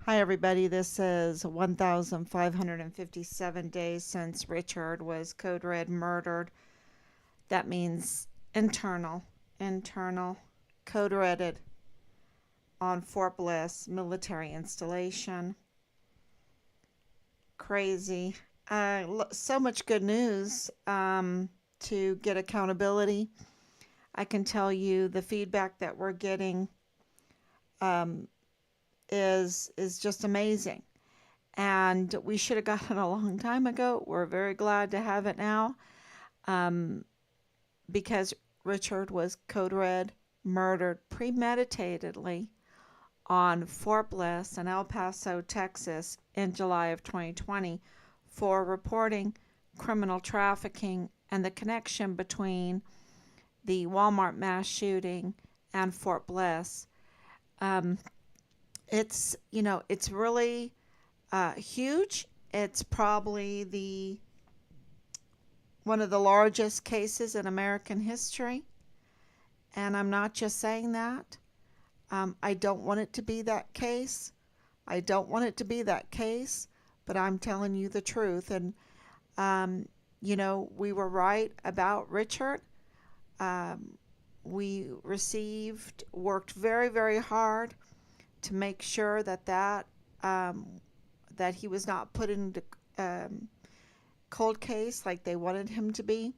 Hi, everybody. This is 1,557 days since Richard was code red murdered. That means internal, code redded on Fort Bliss military installation. Crazy. So much good news to get accountability. I can tell you the feedback that we're getting um, is just amazing. And we should have gotten it a long time ago. We're very glad to have it now um, because Richard was code red murdered premeditatedly on Fort Bliss in El Paso, Texas in July of 2020 for reporting criminal trafficking and the connection between the Walmart mass shooting and Fort Bliss. Um, it's really huge. It's probably the one of the largest cases in American history, and I'm not just saying that. I don't want it to be that case. I don't want it to be that case, but I'm telling you the truth. And we were right about Richard. Um, we worked very, very hard to make sure um, that he was not put into um, cold case like they wanted him to be,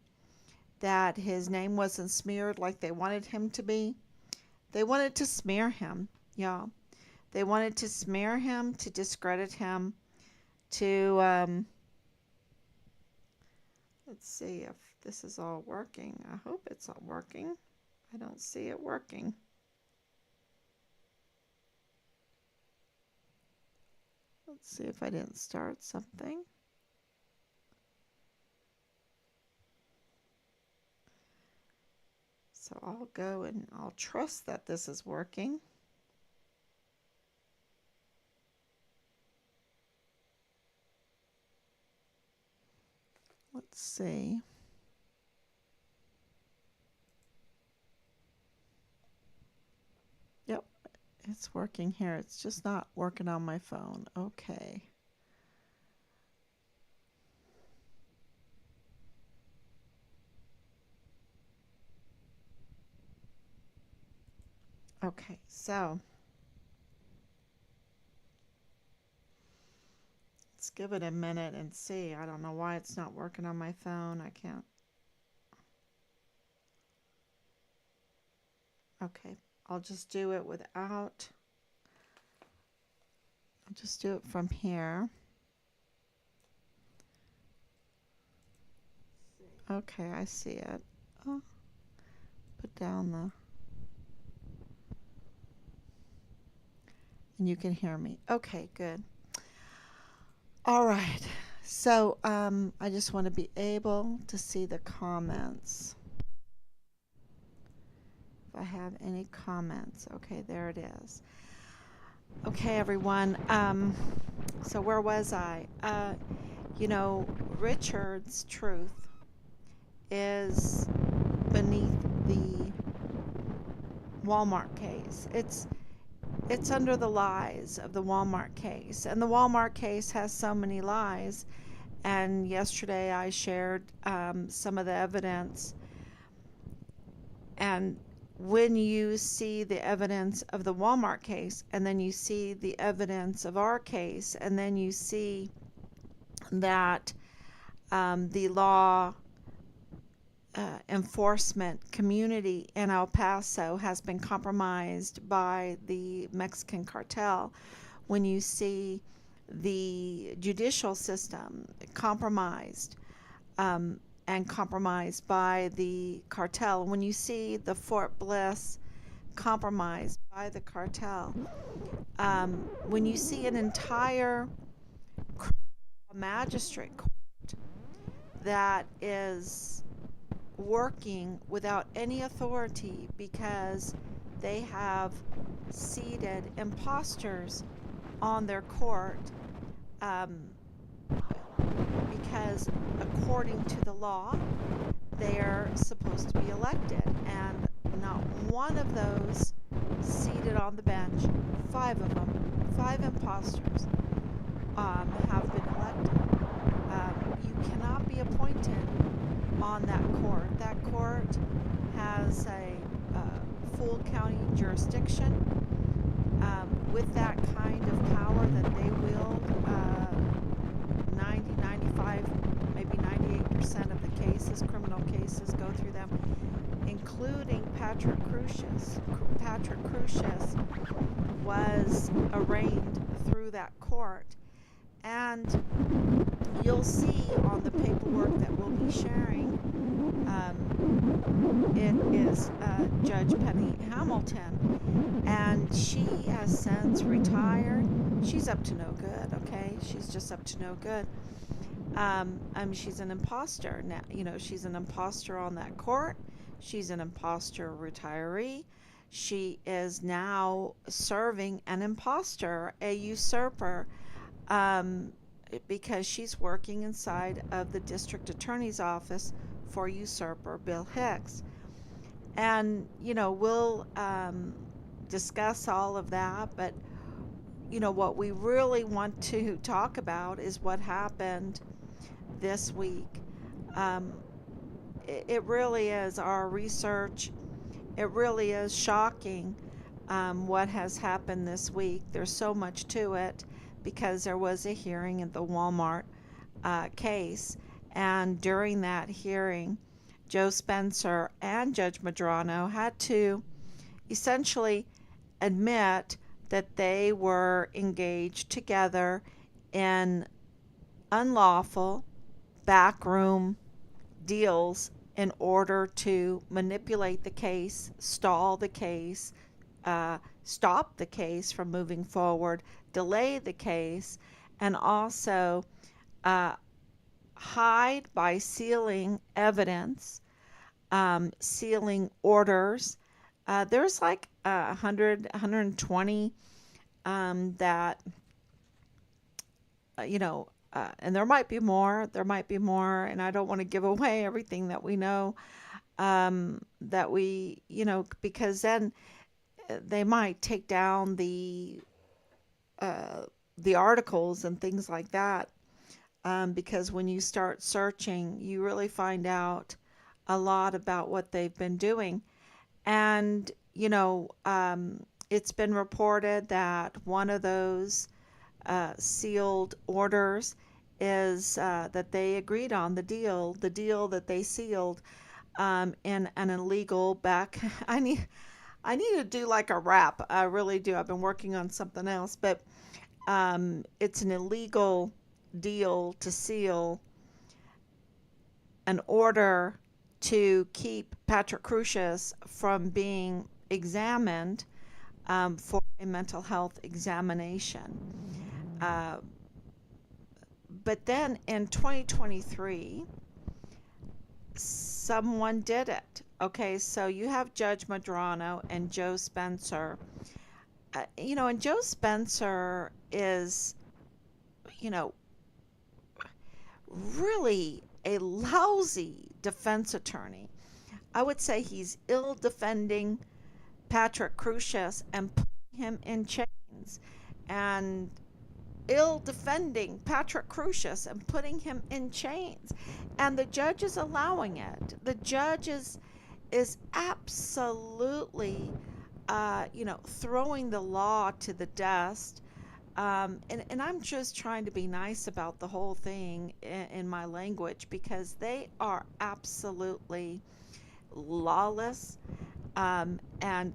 that his name wasn't smeared like they wanted him to be. They wanted to smear him, y'all. They wanted to smear him, to discredit him, to, let's see if this is all working. I hope it's all working. I don't see it working. Let's see if I didn't start something. So I'll go and I'll trust that this is working. Let's see. Yep, it's working here. It's just not working on my phone. Okay. Okay, so let's give it a minute and see. I don't know why it's not working on my phone. I can't. Okay, I'll just do it without. I'll just do it from here. Okay, I see it. Oh, put down the. And you can hear me. Okay, good. All right. So I just want to be able to see the comments. If I have any comments. Okay, there it is. Okay, everyone. So where was I? Richard's truth is beneath the Walmart case. It's under the lies of the Walmart case. And the Walmart case has so many lies. And yesterday I shared some of the evidence. And when you see the evidence of the Walmart case, and then you see the evidence of our case, and then you see that the law enforcement community in El Paso has been compromised by the Mexican cartel, when you see the judicial system compromised and compromised by the cartel, when you see the Fort Bliss compromised by the cartel, when you see an entire magistrate court that is working without any authority because they have seated imposters on their court, because according to the law they're supposed to be elected, and not one of those seated on the bench, five of them, 5 imposters have been elected. You cannot be appointed on that court. That court has a full county jurisdiction. With that kind of power that they wield, 90, 95, maybe 98% of the cases, criminal cases, go through them, including Patrick Crusius. Patrick Crusius was arraigned through that court. And you'll see on the paperwork that we'll be sharing, it is Judge Penny Hamilton, and she has since retired. She's up to no good, okay? She's just up to no good. She's an imposter now. She's an imposter on that court. She's an imposter retiree. She is now serving an imposter, a usurper, because she's working inside of the district attorney's office for usurper Bill Hicks. And, we'll discuss all of that, but, what we really want to talk about is what happened this week. It really is our research. It really is shocking what has happened this week. There's so much to it because there was a hearing in the Walmart case. And during that hearing, Joe Spencer and Judge Medrano had to essentially admit that they were engaged together in unlawful backroom deals in order to manipulate the case, stall the case, stop the case from moving forward, delay the case, and also hide by sealing evidence, sealing orders. There's like 120 that, and there might be more, and I don't want to give away everything that we know, that we, because then they might take down the articles and things like that, because when you start searching, you really find out a lot about what they've been doing. And, it's been reported that one of those sealed orders is that they agreed on the deal that they sealed in an illegal back. I need to do like a wrap. I really do. I've been working on something else, but it's an illegal deal to seal an order to keep Patrick Crusius from being examined for a mental health examination. But then in 2023, someone did it. Okay, so you have Judge Medrano and Joe Spencer. And Joe Spencer is, really a lousy defense attorney. I would say he's ill defending Patrick Crusius and putting him in chains, and ill defending Patrick Crusius and putting him in chains. And the judge is allowing it. The judge is absolutely, throwing the law to the dust. And I'm just trying to be nice about the whole thing in my language, because they are absolutely lawless, and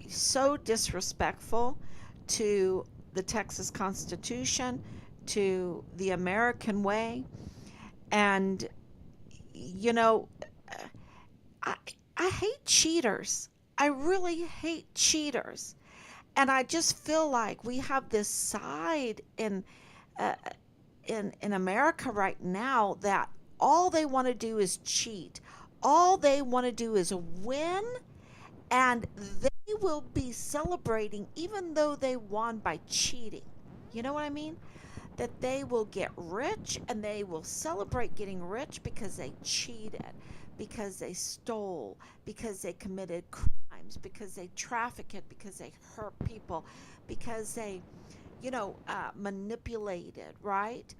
so disrespectful to the Texas Constitution, to the American way. And, I hate cheaters. I really hate cheaters. And I just feel like we have this side in America right now that all they want to do is cheat. All they want to do is win, and they will be celebrating even though they won by cheating. You know what I mean? That they will get rich, and they will celebrate getting rich because they cheated, because they stole, because they committed crimes, because they trafficked, because they hurt people, because they manipulated, right?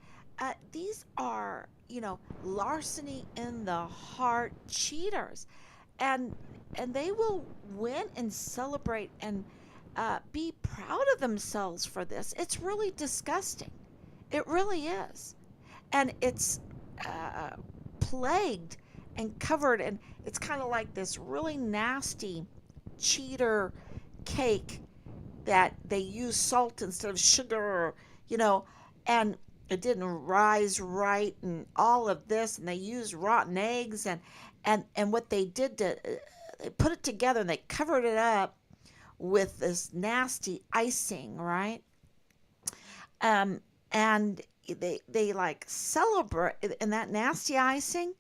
These are, larceny in the heart cheaters, and they will win and celebrate and be proud of themselves for this. It's really disgusting. It really is, and it's uh, plagued and covered, and it's kind of like this really nasty cheater cake that they use salt instead of sugar, you know, and it didn't rise right and all of this, and they used rotten eggs, and what they did to they put it together and they covered it up with this nasty icing, right? um and they like celebrate, and that nasty icing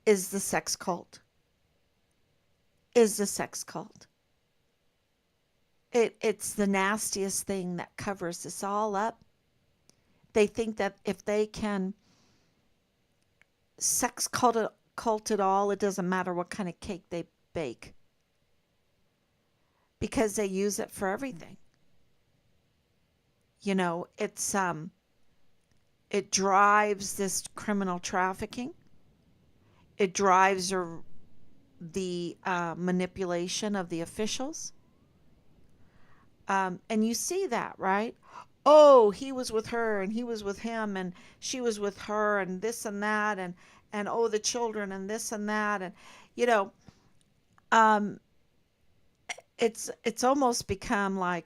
is the sex cult, is the sex cult. It's the nastiest thing that covers this all up. They think that if they can cult it all, it doesn't matter what kind of cake they bake because they use it for everything. It drives this criminal trafficking. It drives the manipulation of the officials. And you see that, right? Oh, he was with her and he was with him and she was with her and this and that, and oh, the children and this and that, and you know um it's almost become like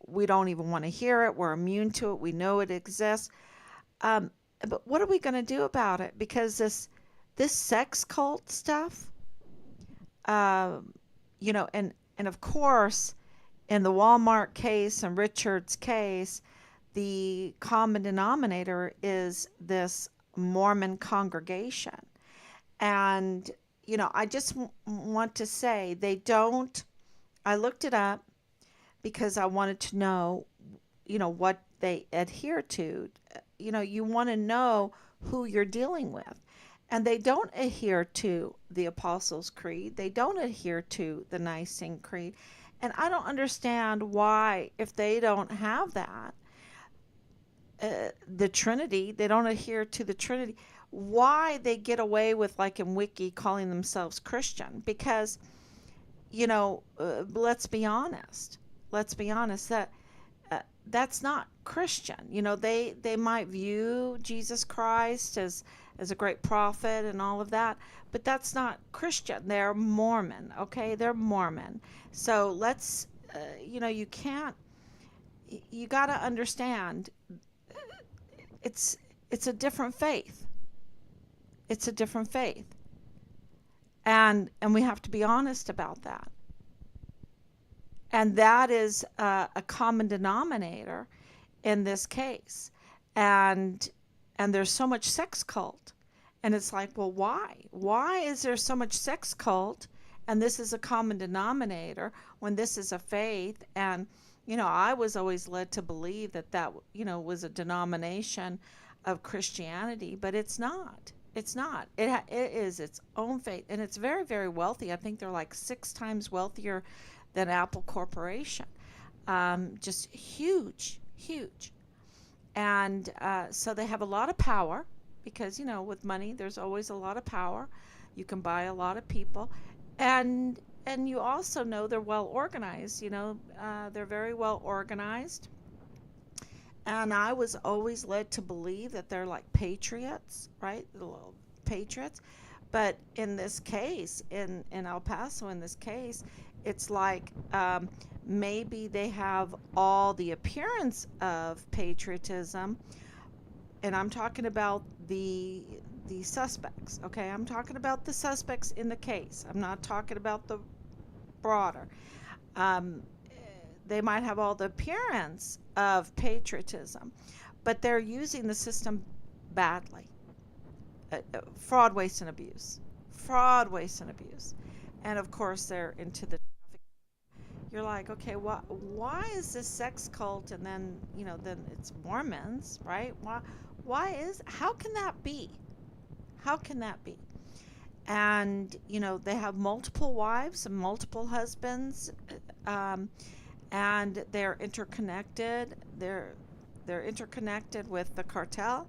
we don't even want to hear it. We're immune to it. We know it exists. um but what are we going to do about it? Because this sex cult stuff, um and of course, in the Walmart case and Richard's case, the common denominator is this Mormon congregation. And, I just want to say they don't, I looked it up because I wanted to know, what they adhere to. You want to know who you're dealing with. And they don't adhere to the Apostles' Creed. They don't adhere to the Nicene Creed. And I don't understand why, if they don't have that, the Trinity, they don't adhere to the Trinity, why they get away with, like in Wiki, calling themselves Christian. Because, let's be honest. Let's be honest that that's not Christian. They might view Jesus Christ as a great prophet and all of that, but that's not Christian. They're Mormon, okay? They're Mormon. So let's, you can't, you got to understand, it's it's a different faith. It's a different faith, and we have to be honest about that. And that is a common denominator in this case. And there's so much sex cult, and it's like, well, why is there so much sex cult, and this is a common denominator when this is a faith? And I was always led to believe that was a denomination of Christianity, but it's not. It's not. It is its own faith, and it's very, very wealthy. I think they're like 6 times wealthier than Apple Corporation. Just huge, huge. And so they have a lot of power because, with money, there's always a lot of power. You can buy a lot of people. And you also know they're well organized. They're very well organized. And I was always led to believe that they're like patriots, right? The little patriots. But in this case, in El Paso, in this case, it's like maybe they have all the appearance of patriotism. And I'm talking about the suspects, okay? I'm talking about the suspects in the case. I'm not talking about the broader. Um, they might have all the appearance of patriotism, but they're using the system badly. Fraud, waste, and abuse. Fraud, waste, and abuse. And of course, they're into the. You're like, okay, why is this sex cult, and then it's Mormons, right? How can that be? How can that be? And they have multiple wives and multiple husbands. Um, and they're interconnected. They're interconnected with the cartel,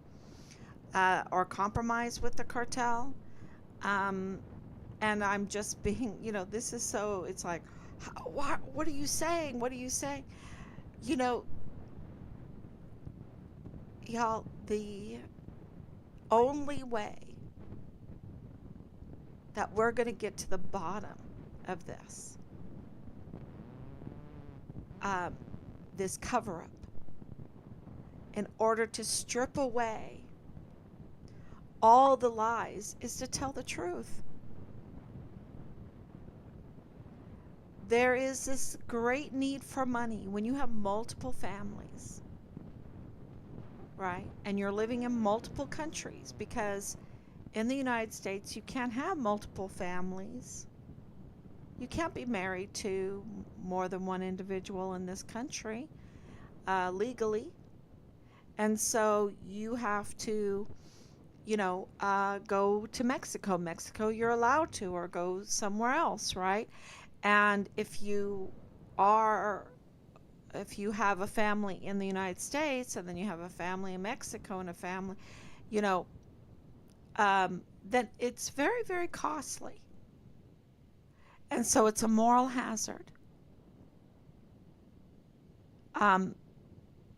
or compromised with the cartel. Um, and I'm just being, this is so. It's like, what are you saying? What are you saying? You know, y'all. The only way that we're going to get to the bottom of um, this cover up, in order to strip away all the lies, is to tell the truth. There is this great need for money when you have multiple families, right? And you're living in multiple countries, because in the United States, you can't have multiple families. You can't be married to more than one individual in this country, legally. And so you have to, go to Mexico. Mexico, you're allowed to, or go somewhere else, right? And are, if you have a family in the United States, and then you have a family in Mexico, and a family, you know, then it's very, very costly. And so it's a moral hazard. Um,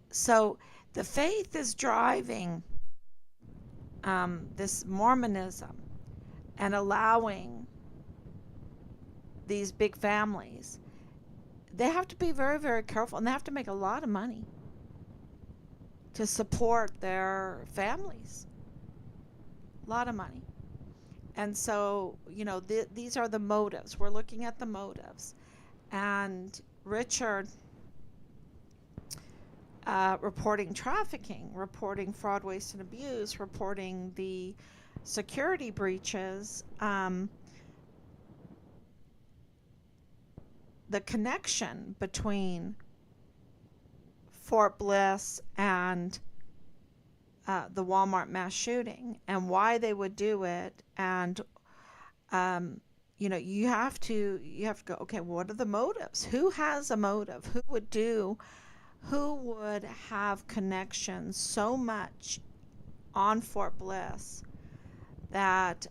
so the faith is driving this Mormonism, and allowing these big families. They have to be very, very careful, and they have to make a lot of money to support their families. A lot of money. And so, these are the motives. We're looking at the motives. And Richard, reporting trafficking, reporting fraud, waste, and abuse, reporting the security breaches, the connection between Fort Bliss and the Walmart mass shooting, and why they would do it. And you have to go, okay, what are the motives? Who has a motive? Who would have connections so much on Fort Bliss that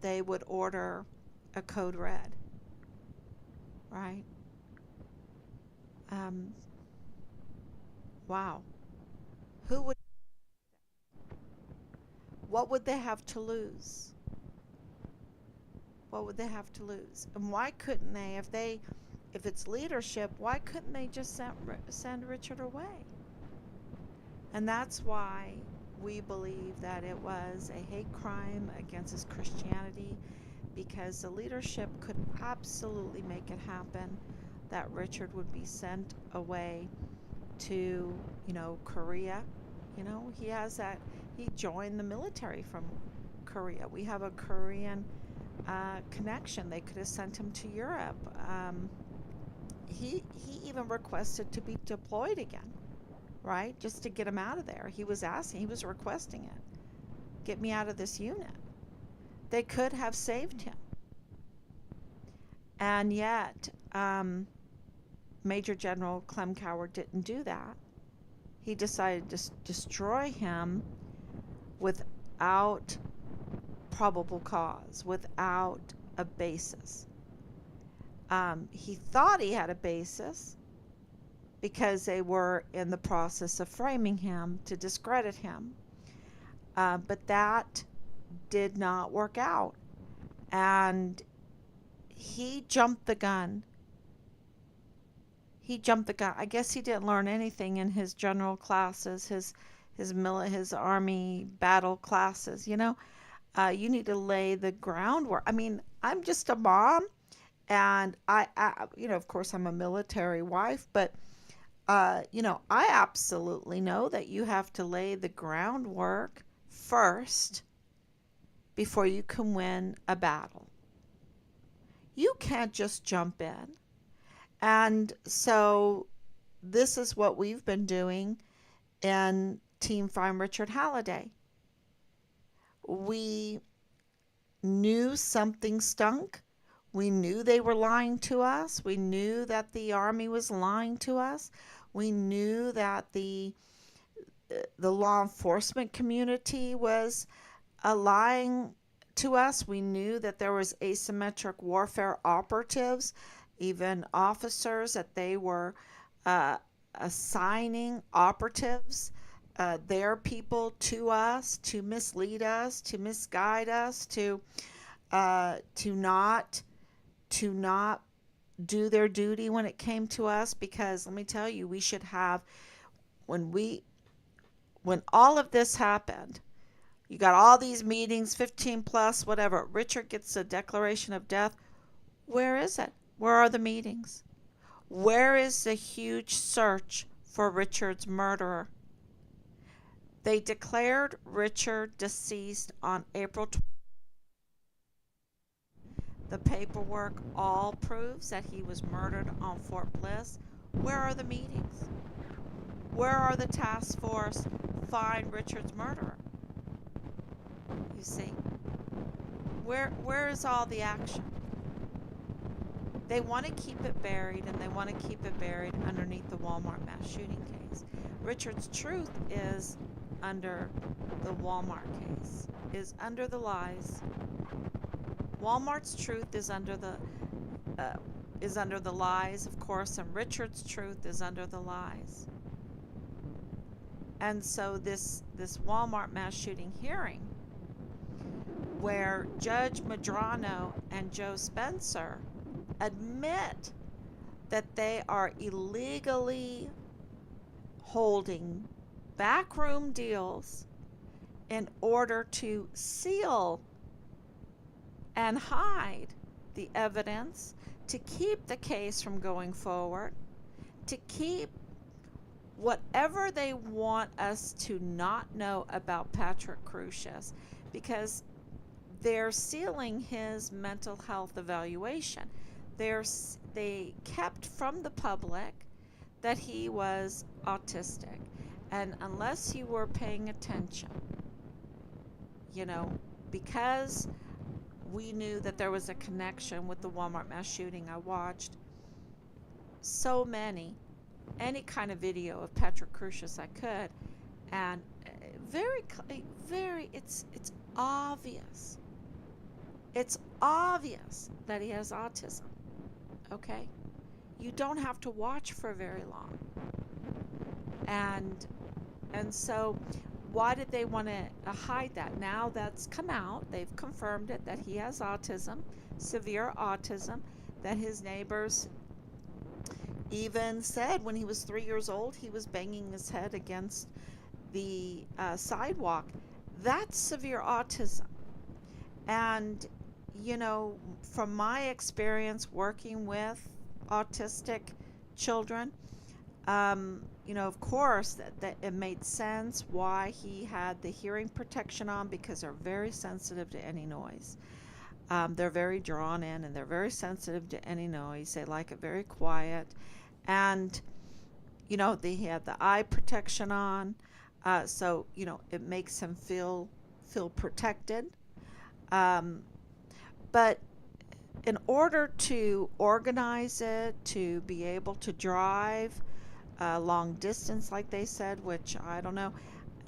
they would order a code red, right? um, wow. Who would What would they have to lose? What would they have to lose? And why couldn't they, if it's leadership, why couldn't they just send Richard away? And that's why we believe that it was a hate crime against his Christianity, because the leadership could absolutely make it happen that Richard would be sent away to, Korea. He joined the military from Korea. We have a Korean connection. They could have sent him to Europe. He even requested to be deployed again, right? Just to get him out of there. He was requesting it. Get me out of this unit. They could have saved him. And yet, Major General Clem Coward didn't do that. He decided to destroy him without probable cause, without a basis. He thought he had a basis because they were in the process of framing him to discredit him. But that did not work out. And he jumped the gun. I guess he didn't learn anything in his general classes, his army battle classes. You need to lay the groundwork. I mean, I'm just a mom, and of course, I'm a military wife, but I absolutely know that you have to lay the groundwork first before you can win a battle. You can't just jump in. And so this is what we've been doing in Team Find Richard Halliday. We knew something stunk. We knew they were lying to us. We knew that the army was lying to us. We knew that the law enforcement community was lying to us. We knew that there was asymmetric warfare operatives, even officers, that they were uh, assigning operatives, their people to us to mislead us, to misguide us, to not do their duty when it came to us. Because let me tell you, we should have, when we when all of this happened, you got all these meetings, 15 plus, whatever. Richard gets a declaration of death. Where is it? Where are the meetings? Where is the huge search for Richard's murderer? They declared Richard deceased on April 20th. The paperwork all proves that he was murdered on Fort Bliss. Where are the meetings? Where are the task force find Richard's murderer? You see, where is all the action? They want to keep it buried, and they want to keep it buried underneath the Walmart mass shooting case. Richard's truth is under the Walmart case, is under the lies. Walmart's truth uh, is under the lies, of course, and Richard's truth is under the lies. And so this Walmart mass shooting hearing, where Judge Medrano and Joe Spencer admit that they are illegally holding backroom deals in order to seal and hide the evidence, to keep the case from going forward, to keep whatever they want us to not know about Patrick Crusius, because they're sealing his mental health evaluation. They kept from the public that he was autistic. And unless you were paying attention, you know, because we knew that there was a connection with the Walmart mass shooting, I watched so any kind of video of Patrick Crusius I could, and it's obvious. It's obvious that he has autism. Okay? You don't have to watch for very long. And so why did they want to hide that? Now that's come out. They've confirmed it, that he has autism, severe autism, that his neighbors even said when he was 3 years old, he was banging his head against the sidewalk. That's severe autism. And, you know, from my experience working with autistic children, you know, of course, that it made sense why he had the hearing protection on, because they're very sensitive to any noise. They're very drawn in, and they're very sensitive to any noise. They like it very quiet. And, you know, they had the eye protection on. So, you know, it makes him feel protected. Um, but in order to organize it, to be able to drive long distance, like they said, which I don't know,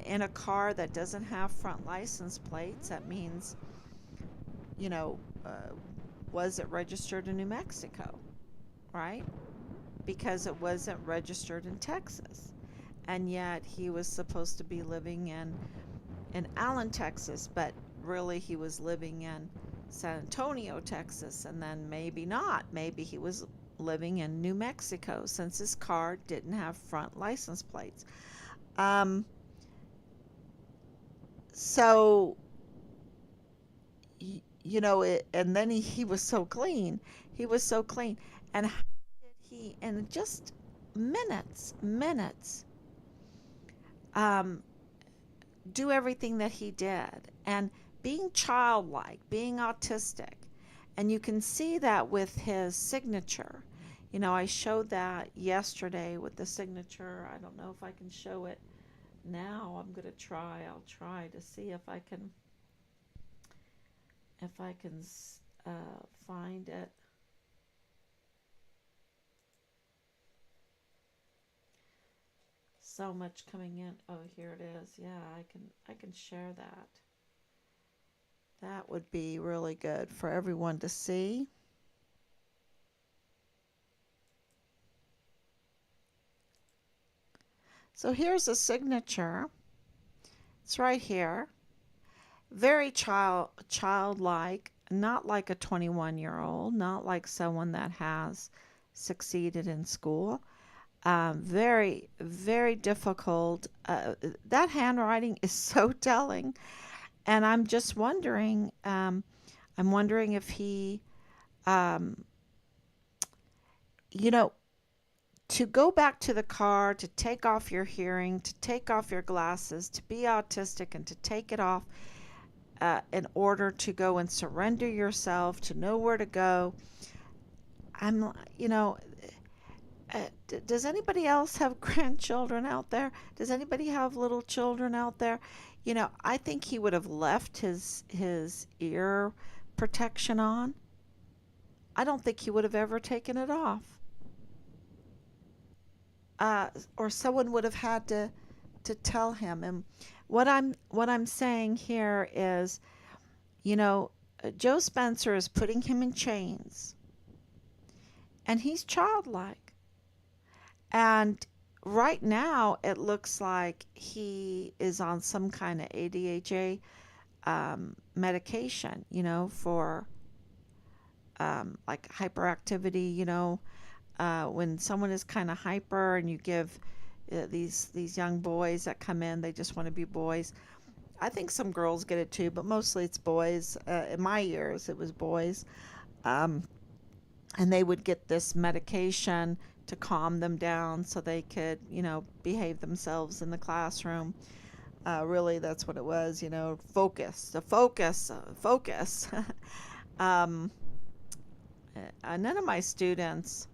in a car that doesn't have front license plates, that means, you know, was it registered in New Mexico, right? Because it wasn't registered in Texas. And yet he was supposed to be living in Allen, Texas, but really he was living in San Antonio, Texas, and then maybe not. Maybe he was living in New Mexico, since his car didn't have front license plates. Um, so, you know, and then he was so clean. He was so clean. And how did he, in just minutes, um, do everything that he did? And being childlike, being autistic. And you can see that with his signature. You know, I showed that yesterday with the signature. I don't know if I can show it now. I'm going to try. I'll try to see if I can find it. So much coming in. Oh, here it is. Yeah, I can share that. That would be really good for everyone to see. So here's a signature. It's right here. Very childlike, not like a 21-year-old, not like someone that has succeeded in school. Very, very difficult. That handwriting is so telling, and I'm just wondering. I'm wondering if he, um, you know, to go back to the car, to take off your hearing, to take off your glasses, to be autistic, and to take it off in order to go and surrender yourself, to know where to go. I'm, you know, does anybody else have grandchildren out there? Does anybody have little children out there? I think he would have left his ear protection on. I don't think he would have ever taken it off. Or someone would have had to tell him. And what I'm saying here is, you know, Joe Spencer is putting him in chains, and he's childlike. And right now, it looks like he is on some kind of ADHA medication, for like hyperactivity. When someone is kind of hyper and you give these young boys that come in, they just want to be boys. I think some girls get it too, but mostly it's boys. In my years, it was boys. Um, and they would get this medication to calm them down so they could, behave themselves in the classroom. Really, that's what it was, focus, the focus. um, None of my students,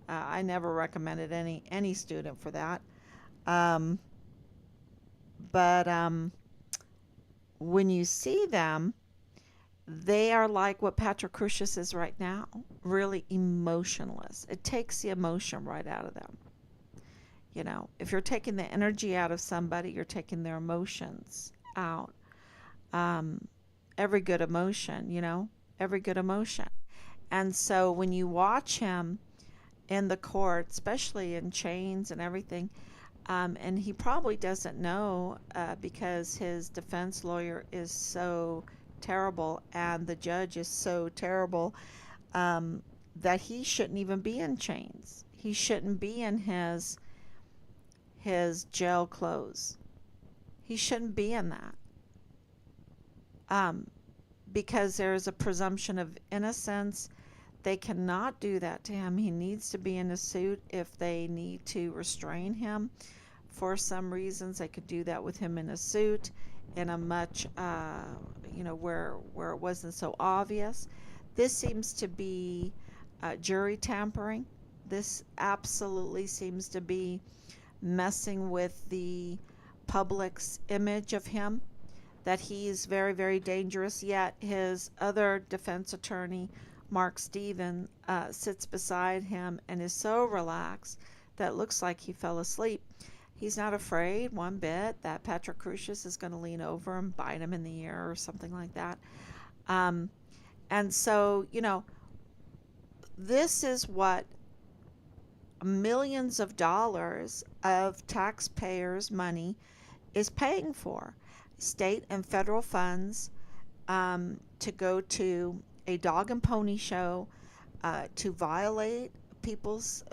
I never recommended any student for that. Um, but when you see them, they are like what Patrick Crucius is right now, really emotionless. It takes the emotion right out of them. If you're taking the energy out of somebody, you're taking their emotions out. Um, every good emotion, every good emotion. And so when you watch him in the court, especially in chains and everything, and he probably doesn't know because his defense lawyer is so terrible and the judge is so terrible, um, that he shouldn't even be in chains. He shouldn't be in his jail clothes. He shouldn't be in that, um, because there is a presumption of innocence. They cannot do that to him. He needs to be in a suit. If they need to restrain him for some reasons, they could do that with him in a suit, in a much, where it wasn't so obvious. This seems to be jury tampering. This absolutely seems to be messing with the public's image of him, that he's very, very dangerous. Yet his other defense attorney, Mark Steven, sits beside him and is so relaxed that it looks like he fell asleep. He's not afraid one bit that Patrick Crucius is going to lean over and bite him in the ear or something like that. Um, and so, this is what millions of dollars of taxpayers' money is paying for, state and federal funds, to go to a dog and pony show, to violate people's,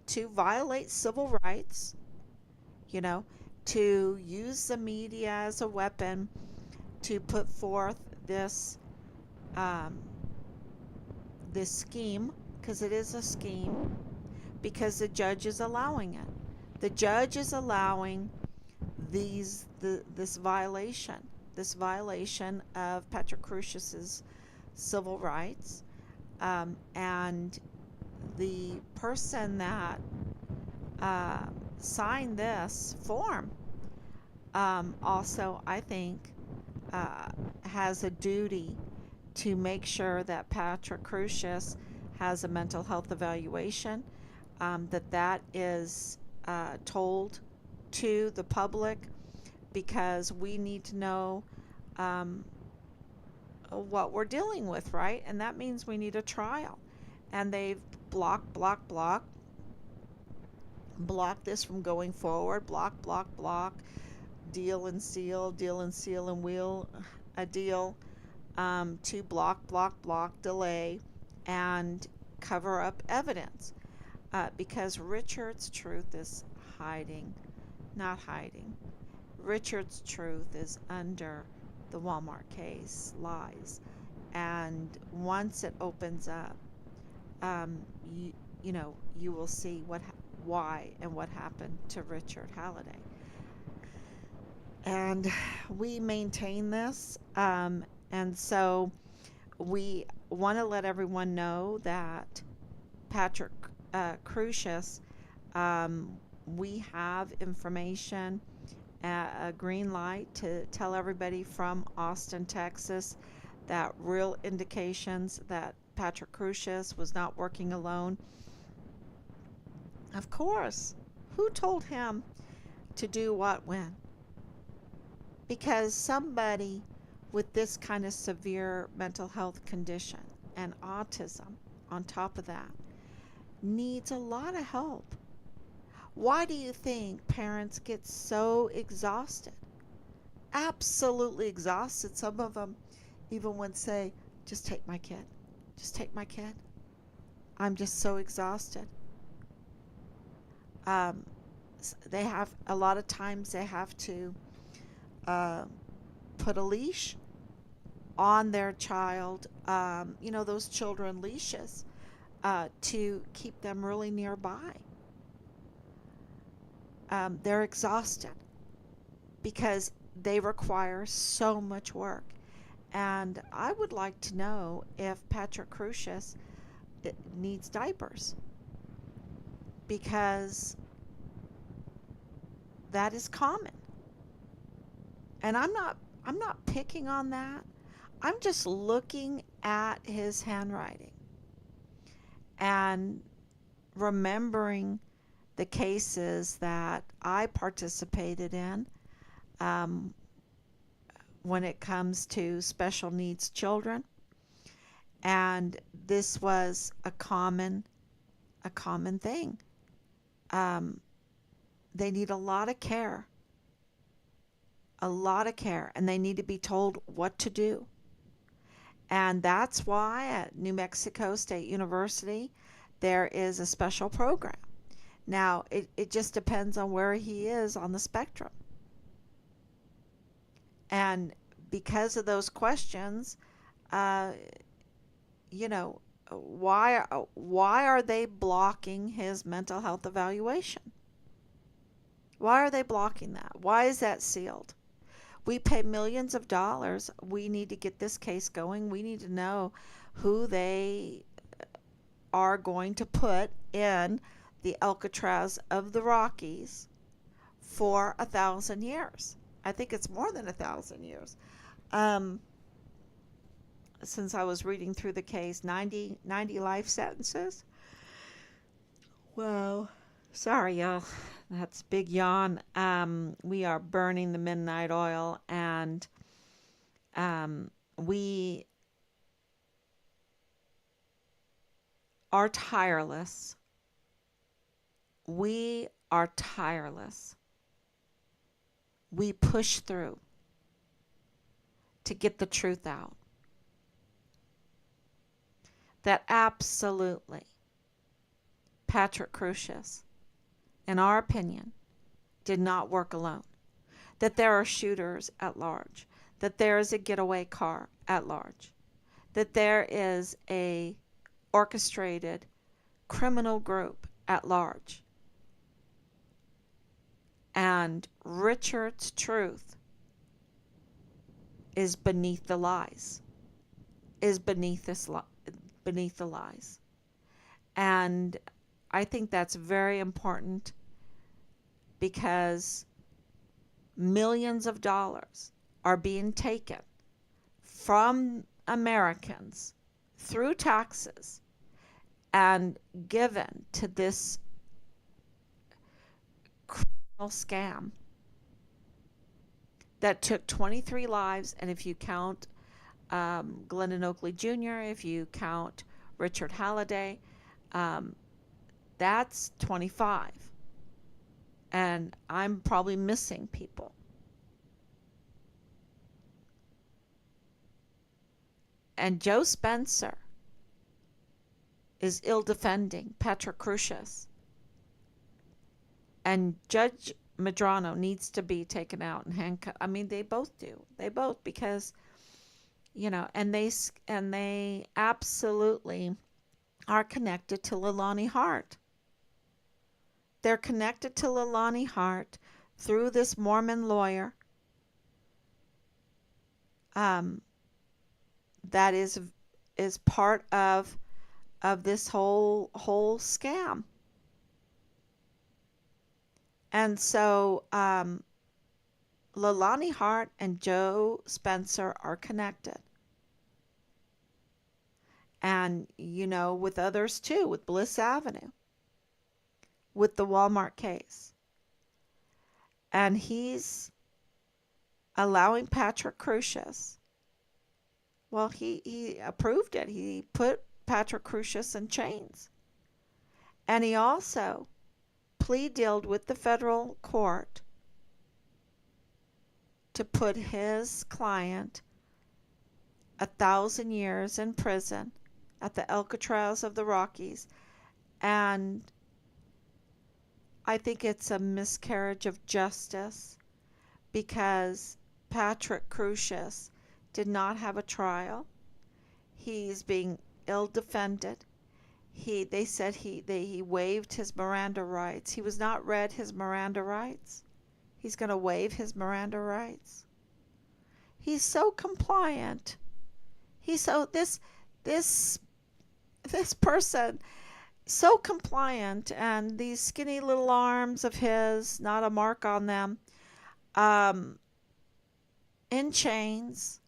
to violate civil rights, you know, to use the media as a weapon to put forth um, this scheme, because it is a scheme, because the judge is allowing it. The judge is allowing this violation of Patrick Crucius's civil rights, and the person that uh, signed this form, also, I think, has a duty to make sure that Patrick Crusius has a mental health evaluation, that is told to the public, because we need to know um, what we're dealing with, right? And that means we need a trial. And they've block this from going forward, block, deal and seal and wheel a deal, to block, delay, and cover up evidence. Because Richard's truth is not hiding. Richard's truth is under the Walmart case, lies. And once it opens up, um, you, you will see why and what happened to Richard Halliday. And we maintain this. And so we want to let everyone know that Patrick Crusius, we have information, a green light to tell everybody from Austin, Texas, that real indications that Patrick Crusius was not working alone. Of course, who told him to do what when? Because somebody with this kind of severe mental health condition and autism on top of that needs a lot of help. Why do you think parents get so exhausted? Absolutely exhausted. Some of them even would say, just take my kid. Just take my kid. I'm just so exhausted. They have, a lot of times they have to put a leash on their child, those children leashes, to keep them really nearby. They're exhausted because they require so much work. And I would like to know if Patrick Crusius needs diapers, because that is common. And I'm not picking on that. I'm just looking at his handwriting and remembering the cases that I participated in, when it comes to special needs children. And this was a common thing. They need a lot of care, and they need to be told what to do. And that's why at New Mexico State University, there is a special program. Now, it just depends on where he is on the spectrum. And because of those questions, why are they blocking his mental health evaluation? Why are they blocking that? Why is that sealed? We pay millions of dollars. We need to get this case going. We need to know who they are going to put in the Alcatraz of the Rockies for 1,000 years. I think it's more than 1,000 years. Since I was reading through the case, 90 life sentences. Whoa. Sorry, y'all. That's a big yawn. We are burning the midnight oil, and we are tireless. We are tireless. We push through to get the truth out. That absolutely Patrick Crusius, in our opinion, did not work alone. That there are shooters at large. That there is a getaway car at large. That there is a orchestrated criminal group at large. And Richard's truth is beneath the lies. Is beneath the lies. And I think that's very important, because millions of dollars are being taken from Americans through taxes and given to this criminal scam that took 23 lives. And if you count Glendon Oakley Jr., if you count Richard Halliday, um, that's 25. And I'm probably missing people. And Joe Spencer is ill defending Patrick Crusius. And Judge Medrano needs to be taken out and handcuffed. I mean, they both do. They both, because, and they absolutely are connected to Leilani Hart. They're connected to Leilani Hart through this Mormon lawyer. That is part of this whole scam. And so Leilani Hart and Joe Spencer are connected. And, with others too, with Bliss Avenue, with the Walmart case. And he's allowing Patrick Crusius. Well, he approved it. He put Patrick Crusius in chains. And he also plea dealed with the federal court to put his client 1,000 years in prison at the Alcatraz of the Rockies. And I think it's a miscarriage of justice, because Patrick Crusius did not have a trial. He's being ill defended. They said he waived his Miranda rights. He was not read his Miranda rights. He's going to waive his Miranda rights. He's so compliant. This person, so compliant, and these skinny little arms of his, not a mark on them, in chains,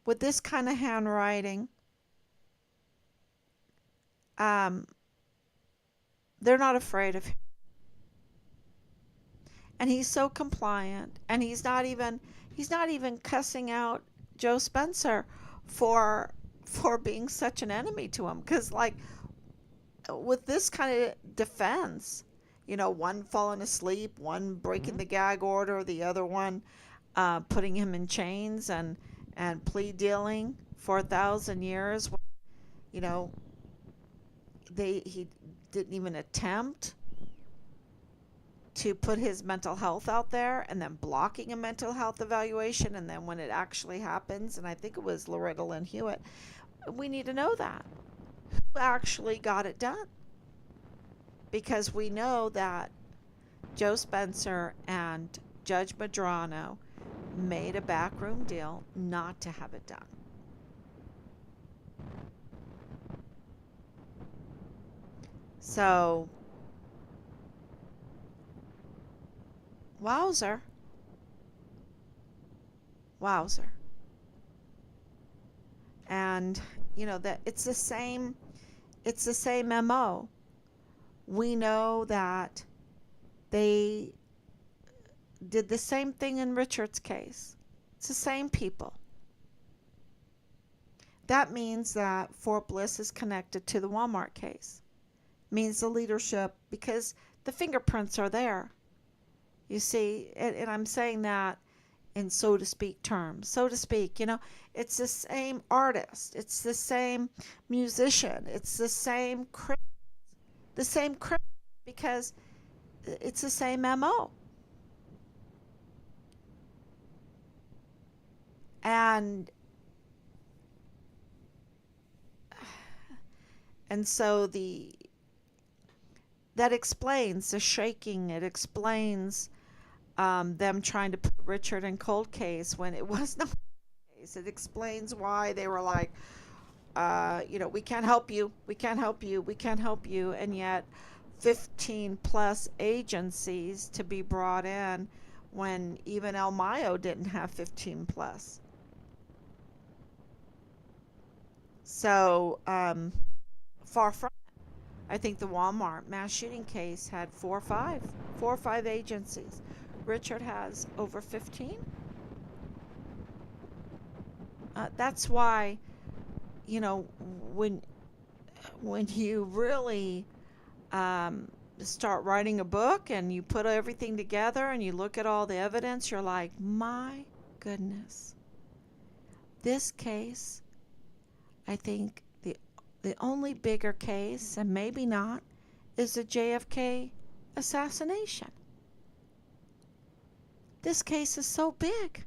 with this kind of handwriting. They're not afraid of him. And he's so compliant, and he's not even cussing out Joe Spencer for being such an enemy to him. Because, like, with this kind of defense, one falling asleep, one breaking the gag order, the other one putting him in chains and plea dealing for 1,000 years. He didn't even attempt to put his mental health out there, and then blocking a mental health evaluation, and then when it actually happens, and I think it was Loretta Lynn Hewitt, we need to know that. Who actually got it done? Because we know that Joe Spencer and Judge Medrano made a backroom deal not to have it done. So, wowzer. And that it's the same MO. We know that they did the same thing in Richard's case. It's the same people. That means that Fort Bliss is connected to the Walmart case. Means the leadership, because the fingerprints are there. You see, and I'm saying that in so to speak terms. So to speak, it's the same artist, it's the same musician, it's the same because it's the same MO. And so that explains the shaking. It explains them trying to put Richard in cold case when it was not cold case. It explains why they were like, we can't help you, and yet 15 plus agencies to be brought in when even El Mayo didn't have 15 plus. So, far from it. I think the Walmart mass shooting case had four or five agencies. Richard has over 15. That's why, you know, when when you really um, start writing a book and you put everything together and you look at all the evidence, you're like, my goodness, this case, I think the only bigger case, and maybe not, is the JFK assassination. This case is so big.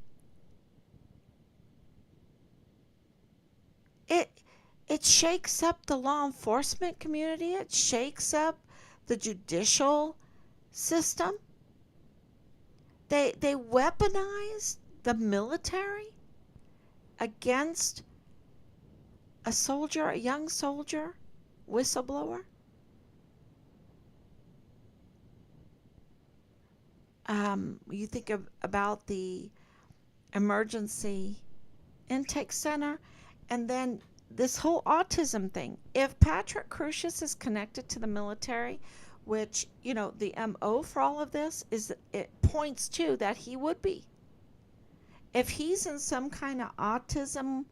It it shakes up the law enforcement community. It shakes up the judicial system. They weaponize the military against a soldier, a young soldier, whistleblower. You think about the emergency intake center, and then this whole autism thing. If Patrick Crusius is connected to the military, which, the MO for all of this is, it points to that he would be. If he's in some kind of autism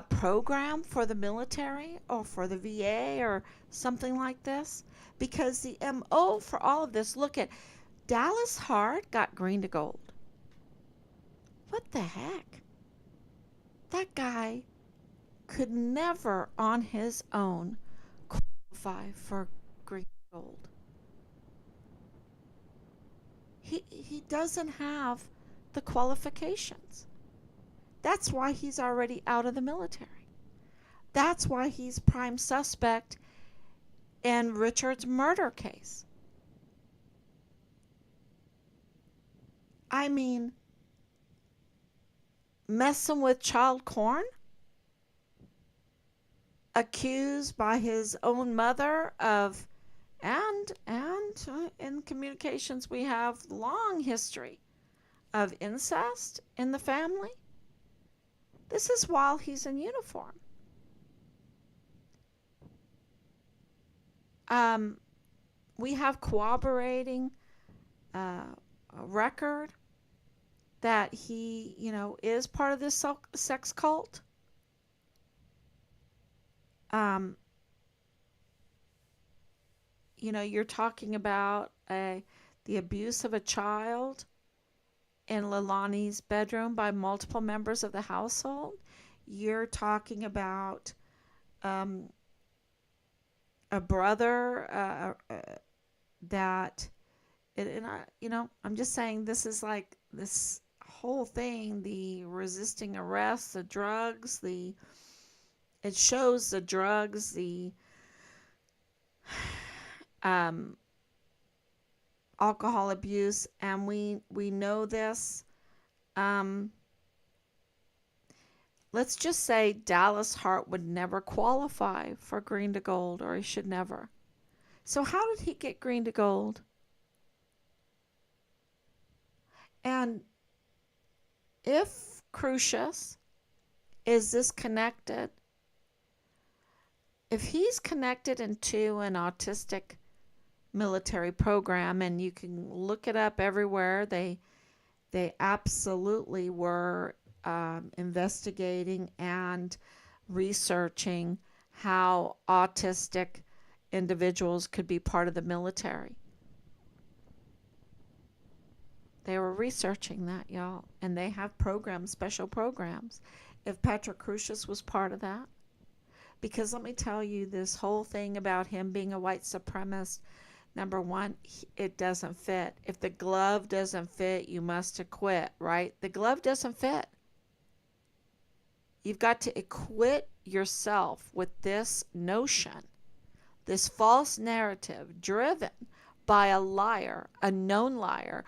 program for the military or for the VA or something like this, because the MO for all of this, look at Dallas Hart got green to gold. What the heck? That guy could never on his own qualify for green gold. He doesn't have the qualifications. That's why he's already out of the military. That's why he's prime suspect in Richard's murder case. I mean, messing with child corn, accused by his own mother of, and in communications we have long history of incest in the family. This is while he's in uniform. We have corroborating record that he, is part of this sex cult. You're talking about the abuse of a child in Leilani's bedroom by multiple members of the household. You're talking about a brother that, and I'm just saying, this is like this whole thing, the resisting arrest, the drugs, it shows the drugs, the alcohol abuse, and we know this. Let's just say Dallas Hart would never qualify for green to gold, or he should never. So how did he get green to gold? And if Crusius is this connected, if he's connected into an autistic military program, and you can look it up everywhere, they absolutely were investigating and researching how autistic individuals could be part of the military. They were researching that, y'all, and they have programs, special programs. If Patrick Crusius was part of that, because let me tell you, this whole thing about him being a white supremacist, number one, it doesn't fit. If the glove doesn't fit, you must acquit, right? The glove doesn't fit. You've got to acquit yourself with this notion, this false narrative driven by a liar, a known liar,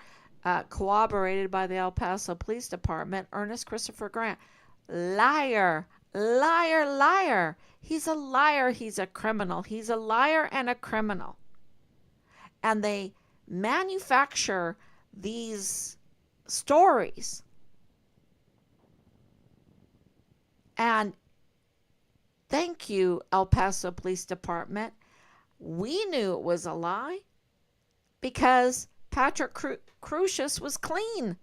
corroborated by the El Paso Police Department, Ernest Christopher Grant. Liar, liar, liar. He's a liar. He's a criminal. He's a liar and a criminal. And they manufacture these stories and Thank you, El Paso Police Department. We knew it was a lie because Patrick Crucius was clean.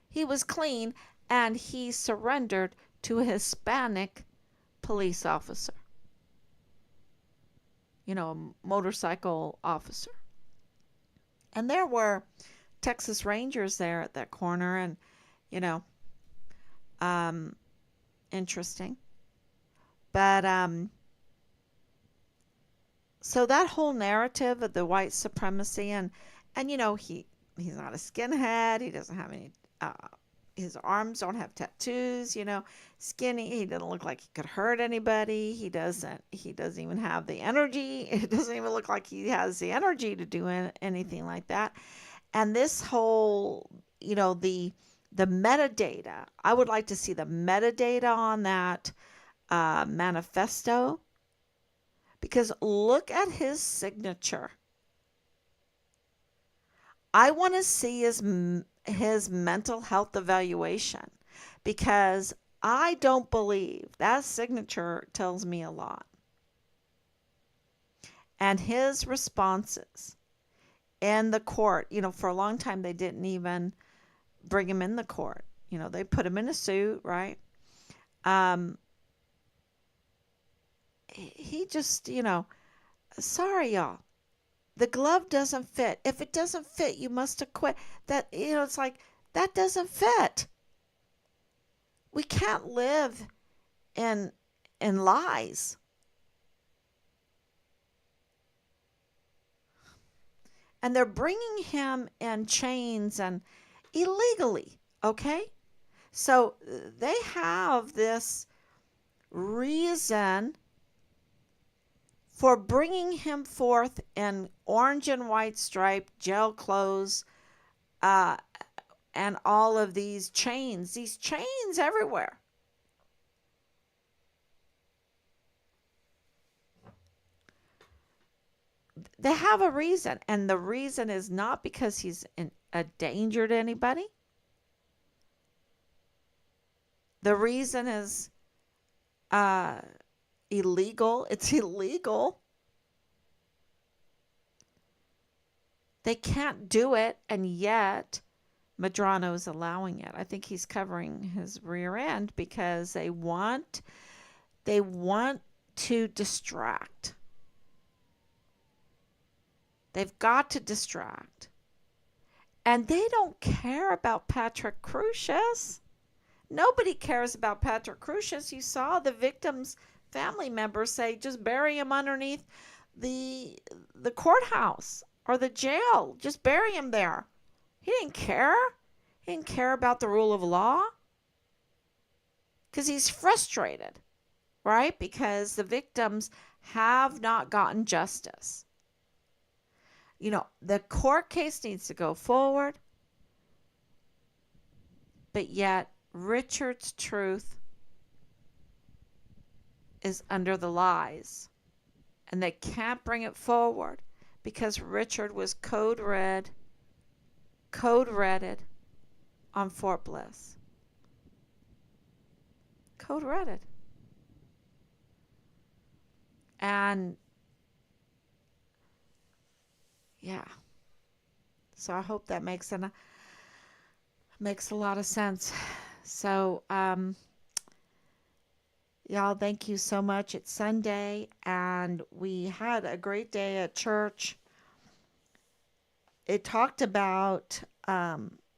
He was clean and he surrendered to a Hispanic police officer, a motorcycle officer. And there were Texas Rangers there at that corner, and, you know, um, interesting. But so that whole narrative of the white supremacy, and he's not a skinhead. He doesn't have any. His arms don't have tattoos. Skinny. He doesn't look like he could hurt anybody. He doesn't. He doesn't even have the energy. It doesn't even look like he has the energy to do anything like that. And this whole, the metadata. I would like to see the metadata on that manifesto, because look at his signature. I want to see his mental health evaluation, because I don't believe that signature tells me a lot. And his responses in the court, for a long time they didn't even bring him in the court. They put him in a suit, right? Um, he just, sorry, y'all. The glove doesn't fit. If it doesn't fit, you must acquit. That, it's like, that doesn't fit. We can't live in lies. And they're bringing him in chains and illegally, okay? So they have this reason for bringing him forth in orange and white striped jail clothes, and all of these chains everywhere. They have a reason, and the reason is not because he's a danger to anybody. The reason is illegal. It's illegal. They can't do it, and yet Medrano is allowing it. I think he's covering his rear end because they want to distract. They've got to distract. And they don't care about Patrick Crusius. Nobody cares about Patrick Crusius. You saw the victim's family members say, just bury him underneath the courthouse or the jail. Just bury him there. He didn't care. He didn't care about the rule of law. Because he's frustrated, right? Because the victims have not gotten justice. The court case needs to go forward, but yet Richard's truth is under the lies, and they can't bring it forward because Richard was code redded on Fort Bliss. Code redded. And yeah. So I hope that makes a lot of sense. So y'all, thank you so much. It's Sunday and we had a great day at church. It talked about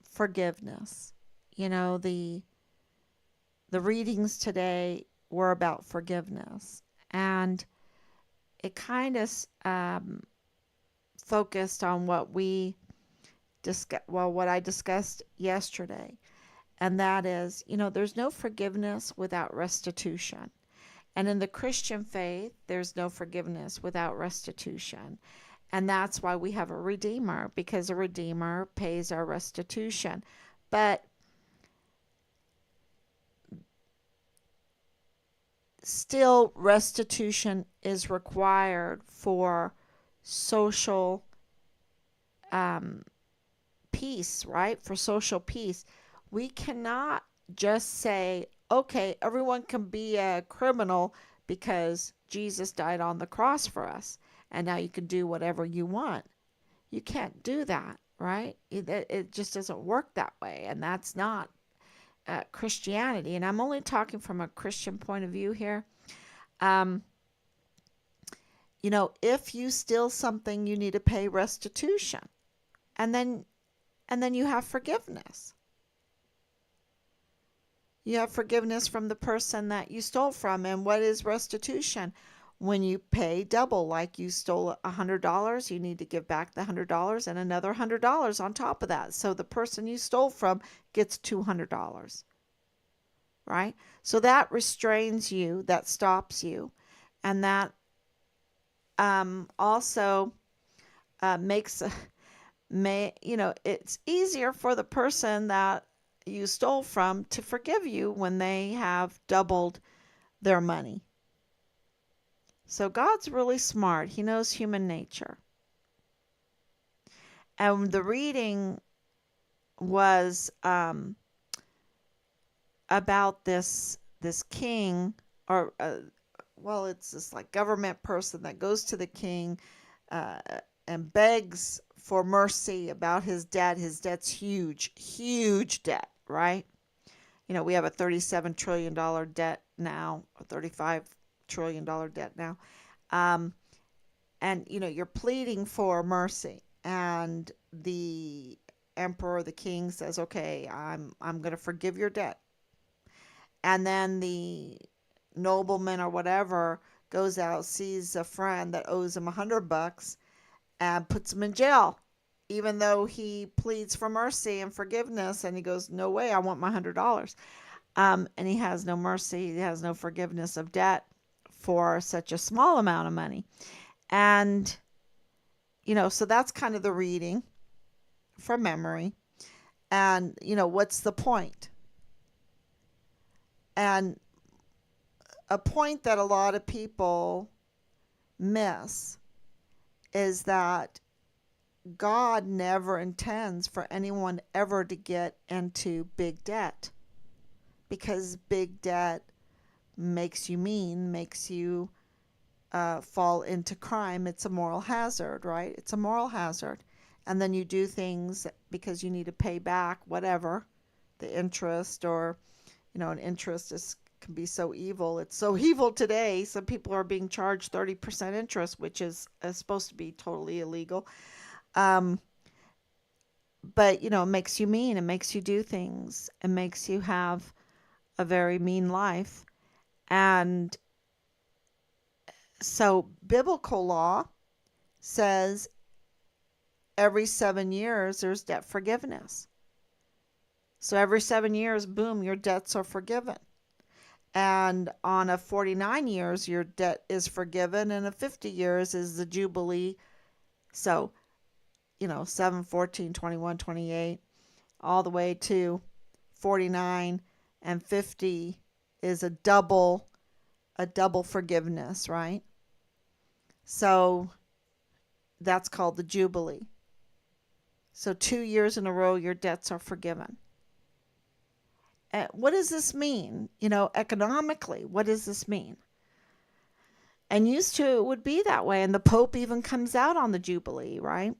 forgiveness. The readings today were about forgiveness, and it kind of focused on what I discussed yesterday, and that is, there's no forgiveness without restitution. And in the Christian faith, there's no forgiveness without restitution. And that's why we have a redeemer, because a redeemer pays our restitution. But still, restitution is required for social peace, right? For social peace. We cannot just say, okay, everyone can be a criminal because Jesus died on the cross for us, and now you can do whatever you want. You can't do that, right? It just doesn't work that way, and that's not Christianity. And I'm only talking from a Christian point of view here. Um, if you steal something, you need to pay restitution, and then you have forgiveness. You have forgiveness from the person that you stole from. And what is restitution? When you pay double, like you stole $100, you need to give back the $100 and another $100 on top of that. So the person you stole from gets $200, right? So that restrains you, that stops you, and that also makes it's easier for the person that you stole from to forgive you when they have doubled their money. So God's really smart. He knows human nature. And the reading was about this king, or it's this like government person that goes to the king and begs for mercy about his debt. His debt's huge, huge debt, right? We have a $37 trillion debt now, a $35 trillion debt now. And you're pleading for mercy, and the emperor, the king says, okay, I'm going to forgive your debt. And then the nobleman or whatever goes out, sees a friend that owes him $100 and puts him in jail, even though he pleads for mercy and forgiveness. And he goes, no way, I want my $100. And he has no mercy. He has no forgiveness of debt for such a small amount of money. And, so that's kind of the reading from memory. And, what's the point? And a point that a lot of people miss is that God never intends for anyone ever to get into big debt, because big debt makes you mean, makes you fall into crime. It's a moral hazard, right? It's a moral hazard. And then you do things because you need to pay back whatever, the interest, or, an interest can be so evil. It's so evil today. Some people are being charged 30% interest, which is supposed to be totally illegal. But, it makes you mean. It makes you do things. It makes you have a very mean life. And so biblical law says every 7 years there's debt forgiveness. So every 7 years, boom, your debts are forgiven. And on a 49 years, your debt is forgiven, and a 50 years is the Jubilee. So, 7, 14, 21, 28, all the way to 49, and 50 is a double forgiveness, right? So that's called the Jubilee. So 2 years in a row, your debts are forgiven. What does this mean? Economically, what does this mean? And used to it would be that way, and the Pope even comes out on the Jubilee, right?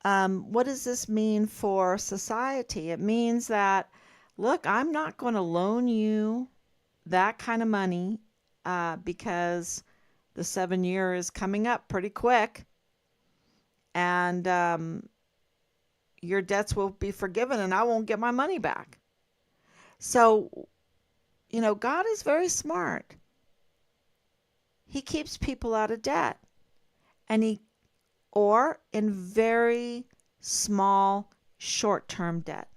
What does this mean for society? It means that, look, I'm not going to loan you that kind of money because the 7 year is coming up pretty quick, and your debts will be forgiven, and I won't get my money back. So, God is very smart. He keeps people out of debt, or in very small short-term debt.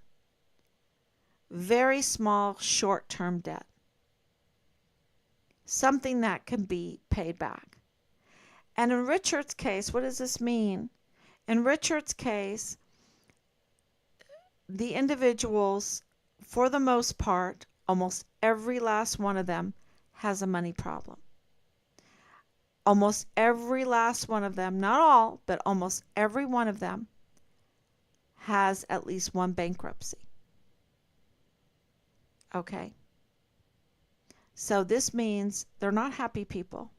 Very small short-term debt. Something that can be paid back. And in Richard's case, what does this mean? In Richard's case, the individuals, for the most part, almost every last one of them has a money problem. Almost every last one of them, not all, but almost every one of them has at least one bankruptcy. Okay? So this means they're not happy people.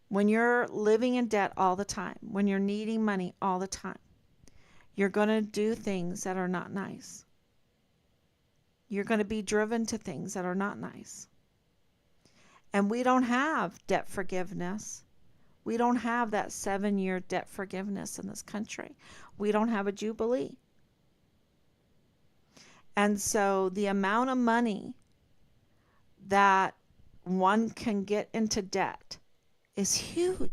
When you're living in debt all the time, when you're needing money all the time, you're going to do things that are not nice. You're going to be driven to things that are not nice. And we don't have debt forgiveness. We don't have that 7-year debt forgiveness in this country. We don't have a jubilee. And so the amount of money that one can get into debt is huge.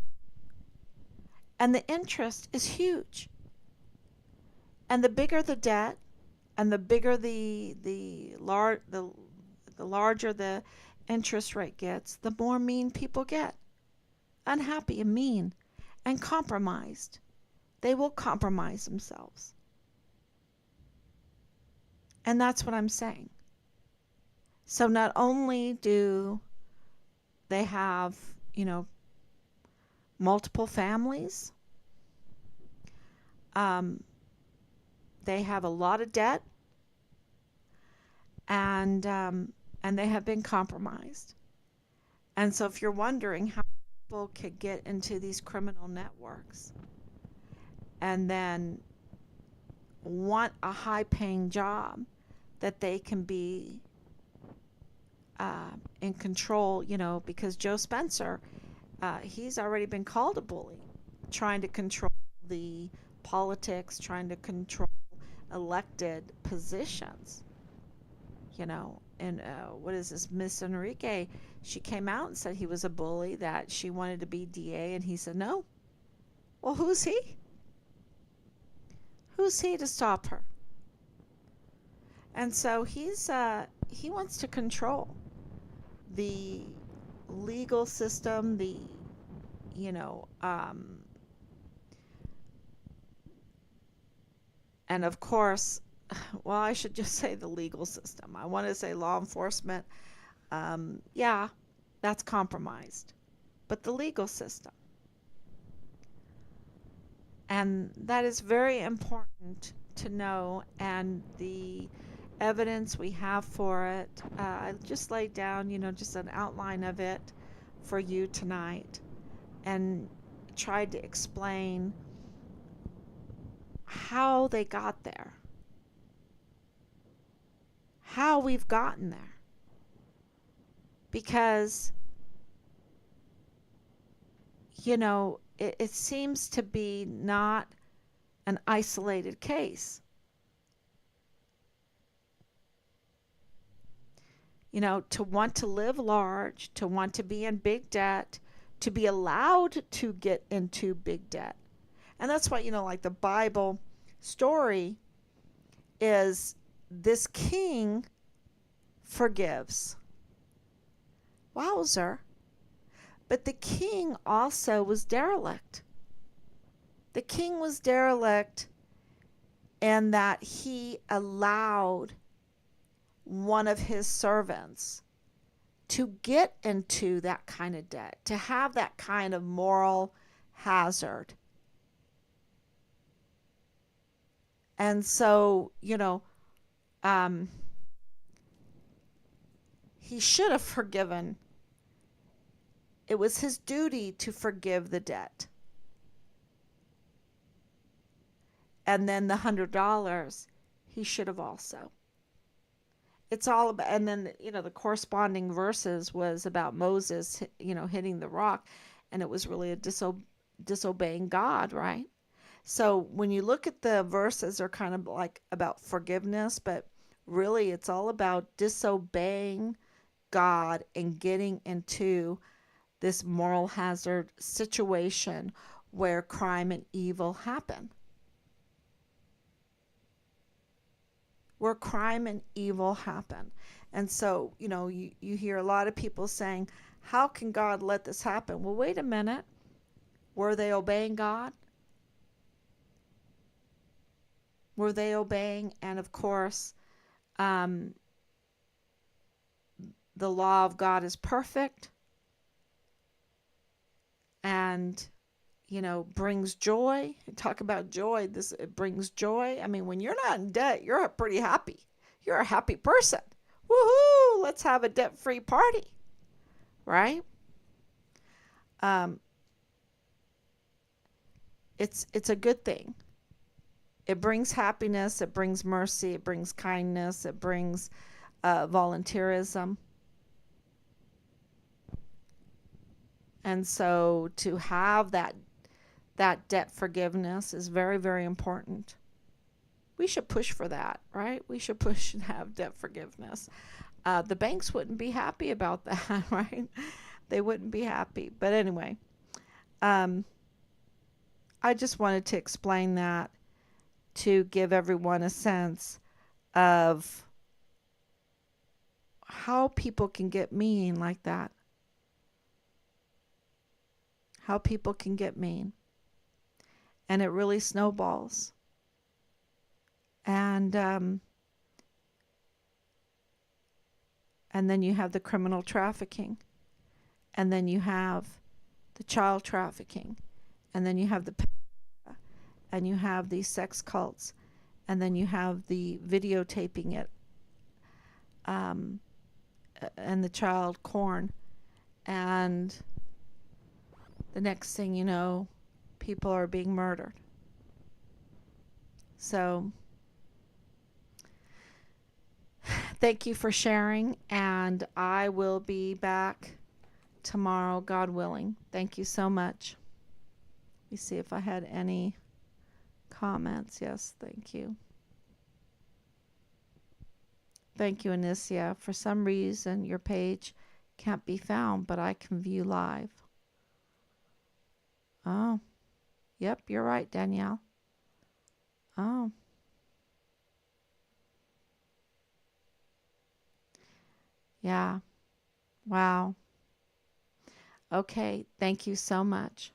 And the interest is huge. And the bigger the debt, and the bigger the larger the interest rate gets, the more mean people get. Unhappy and mean and compromised. They will compromise themselves. And that's what I'm saying. So not only do they have, multiple families, they have a lot of debt, and they have been compromised. And so if you're wondering how people could get into these criminal networks and then want a high paying job that they can be in control, because Joe Spencer, he's already been called a bully, trying to control the politics, trying to control elected positions, and what is this, Miss Enrique, she came out and said he was a bully, that she wanted to be DA, and he said no. Well, who's he? Who's he to stop her? And so he wants to control the legal system, and of course, well, I should just say the legal system. I want to say law enforcement. Yeah, that's compromised. But the legal system. And that is very important to know. And the evidence we have for it, I just laid down, just an outline of it for you tonight and tried to explain how they got there, how we've gotten there. Because, it seems to be not an isolated case. To want to live large, to want to be in big debt, to be allowed to get into big debt. And that's why, like the Bible story is this king forgives. Wowzer. But the king also was derelict. The king was derelict in that he allowed one of his servants to get into that kind of debt, to have that kind of moral hazard. And so, he should have forgiven. It was his duty to forgive the debt. And then the $100, he should have also. It's all about, and then, the corresponding verses was about Moses, hitting the rock, and it was really a disobeying God, right? So when you look at the verses, they're kind of like about forgiveness, but really it's all about disobeying God and getting into this moral hazard situation where crime and evil happen. Where crime and evil happen. And so, you hear a lot of people saying, how can God let this happen? Well, wait a minute. Were they obeying God? Were they obeying? And of course, the law of God is perfect and, brings joy. Talk about joy. It brings joy. I mean, when you're not in debt, you're pretty happy. You're a happy person. Woohoo! let's have a debt-free party, right? Um, it's a good thing. It brings happiness, it brings mercy, it brings kindness, it brings volunteerism. And so to have that debt forgiveness is very, very important. We should push for that, right? We should push and have debt forgiveness. The banks wouldn't be happy about that, right? They wouldn't be happy. But anyway, um, I just wanted to explain that to give everyone a sense of how people can get mean like that. How people can get mean. And it really snowballs. And and then you have the criminal trafficking, and then you have the child trafficking, and then you have the and you have these sex cults, and then you have the videotaping it, um, and the child porn, and the next thing you know, people are being murdered. So thank you for sharing, and I will be back tomorrow, God willing. Thank you so much. Let me see if I had any comments. Yes, thank you. Thank you, Anicia. For some reason, your page can't be found, but I can view live. Oh, yep, you're right, Danielle. Oh, yeah. Wow. Okay, thank you so much.